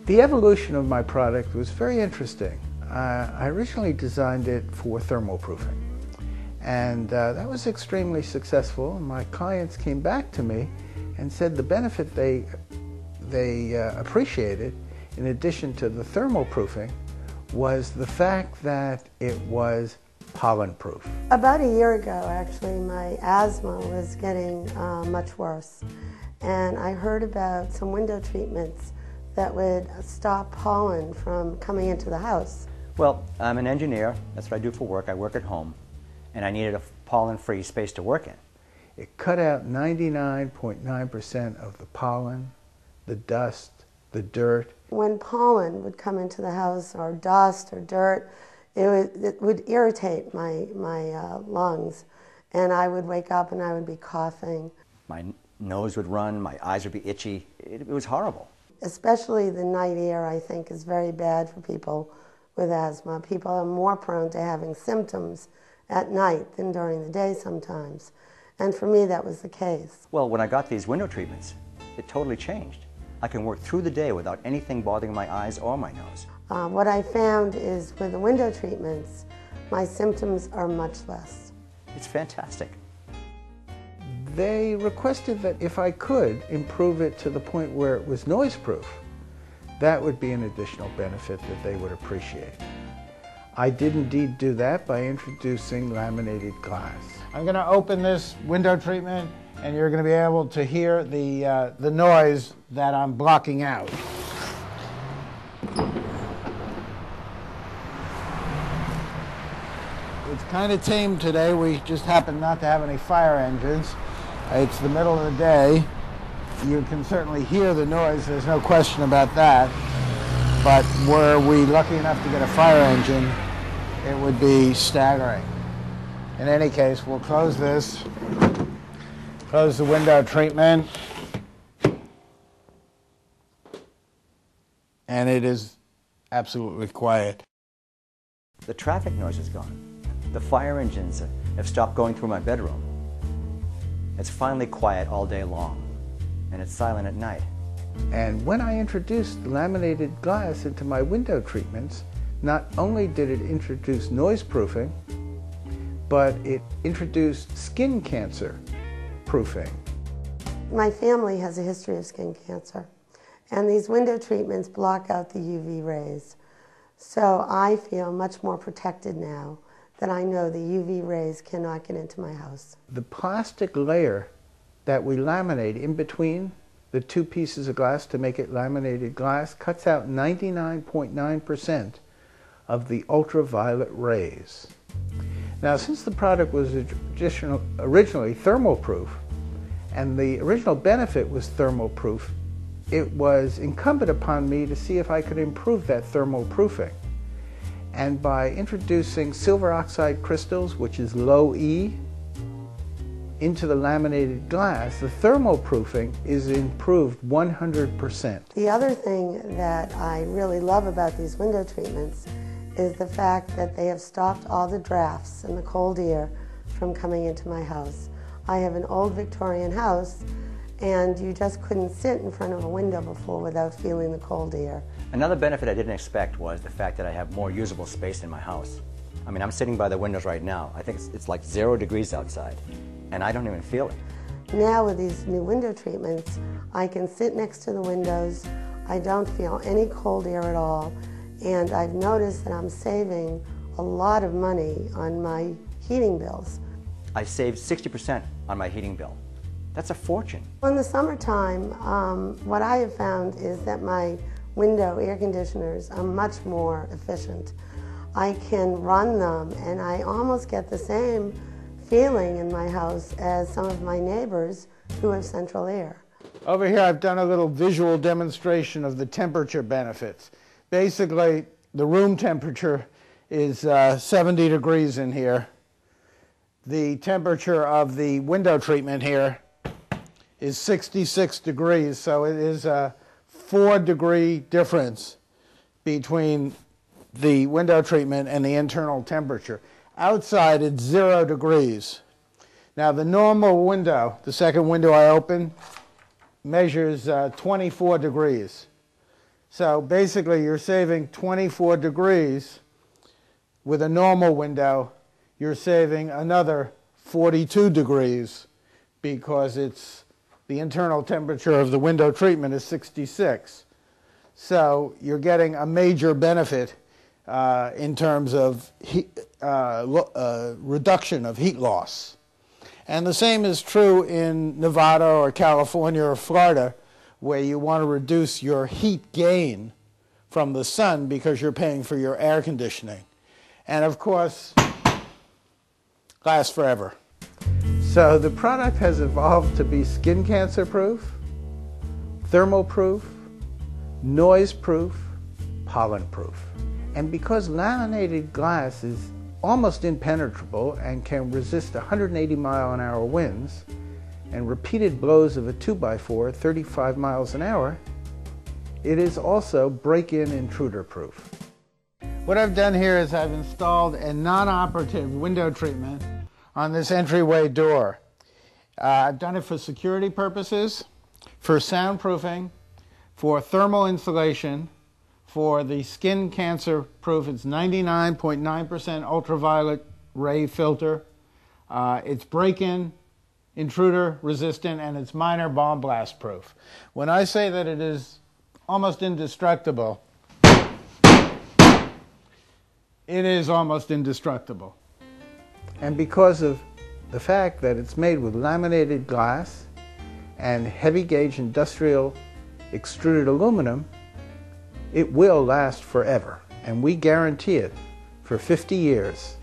The evolution of my product was very interesting. I originally designed it for thermal proofing, and that was extremely successful. My clients came back to me and said the benefit they appreciated, in addition to the thermal proofing, was the fact that it was pollen proof. About a year ago, actually, my asthma was getting much worse, and I heard about some window treatments that would stop pollen from coming into the house. Well, I'm an engineer. That's what I do for work. I work at home, and I needed a pollen-free space to work in. It cut out 99.9% of the pollen, the dust, the dirt. When pollen would come into the house, or dust or dirt, it would irritate my lungs, and I would wake up and I would be coughing. My nose would run, my eyes would be itchy. It was horrible. Especially the night air, I think, is very bad for people with asthma. People are more prone to having symptoms at night than during the day sometimes. And for me, that was the case. Well, when I got these window treatments, it totally changed. I can work through the day without anything bothering my eyes or my nose. What I found is with the window treatments, my symptoms are much less. It's fantastic. They requested that if I could improve it to the point where it was noise-proof, that would be an additional benefit that they would appreciate. I did indeed do that by introducing laminated glass. I'm going to open this window treatment, and you're going to be able to hear the noise that I'm blocking out. It's kind of tame today. We just happen not to have any fire engines. It's the middle of the day. You can certainly hear the noise, there's no question about that. But were we lucky enough to get a fire engine, it would be staggering. In any case, we'll close this, close the window treatment, and it is absolutely quiet. The traffic noise is gone. The fire engines have stopped going through my bedroom. It's finally quiet all day long, and it's silent at night. And when I introduced laminated glass into my window treatments, not only did it introduce noise proofing, but it introduced skin cancer proofing. My family has a history of skin cancer, and these window treatments block out the UV rays. So I feel much more protected now that I know the UV rays cannot get into my house. The plastic layer that we laminate in between the two pieces of glass to make it laminated glass cuts out 99.9% of the ultraviolet rays. Now, since the product was originally thermal proof, and the original benefit was thermal proof, it was incumbent upon me to see if I could improve that thermal proofing. And by introducing silver oxide crystals, which is low E, into the laminated glass, the thermal proofing is improved 100%. The other thing that I really love about these window treatments is the fact that they have stopped all the drafts and the cold air from coming into my house. I have an old Victorian house, and you just couldn't sit in front of a window before without feeling the cold air. Another benefit I didn't expect was the fact that I have more usable space in my house. I mean, I'm sitting by the windows right now. I think it's like 0 degrees outside, and I don't even feel it. Now with these new window treatments, I can sit next to the windows. I don't feel any cold air at all, and I've noticed that I'm saving a lot of money on my heating bills. I saved 60% on my heating bill. That's a fortune. In the summertime, what I have found is that my window air conditioners are much more efficient. I can run them, and I almost get the same feeling in my house as some of my neighbors who have central air. Over here I've done a little visual demonstration of the temperature benefits. Basically, the room temperature is 70 degrees in here. The temperature of the window treatment here is 66 degrees, so it is a 4-degree difference between the window treatment and the internal temperature. Outside, it's 0 degrees. Now, the normal window, the second window I open, measures 24 degrees. So basically you're saving 24 degrees. With a normal window, you're saving another 42 degrees because the internal temperature of the window treatment is 66. So you're getting a major benefit in terms of reduction of heat loss. And the same is true in Nevada or California or Florida, where you want to reduce your heat gain from the sun because you're paying for your air conditioning. And of course, lasts forever. So the product has evolved to be skin cancer proof, thermal proof, noise proof, pollen proof. And because laminated glass is almost impenetrable and can resist 180-mile-an-hour winds and repeated blows of a 2x4 35 miles an hour, it is also break-in intruder proof. What I've done here is I've installed a non-operative window treatment on this entryway door. I've done it for security purposes, for soundproofing, for thermal insulation, for the skin cancer proof. It's 99.9% ultraviolet ray filter. It's break-in, intruder resistant, and it's minor bomb blast proof. When I say that it is almost indestructible, it is almost indestructible. And because of the fact that it's made with laminated glass and heavy gauge industrial extruded aluminum, it will last forever. And we guarantee it for 50 years.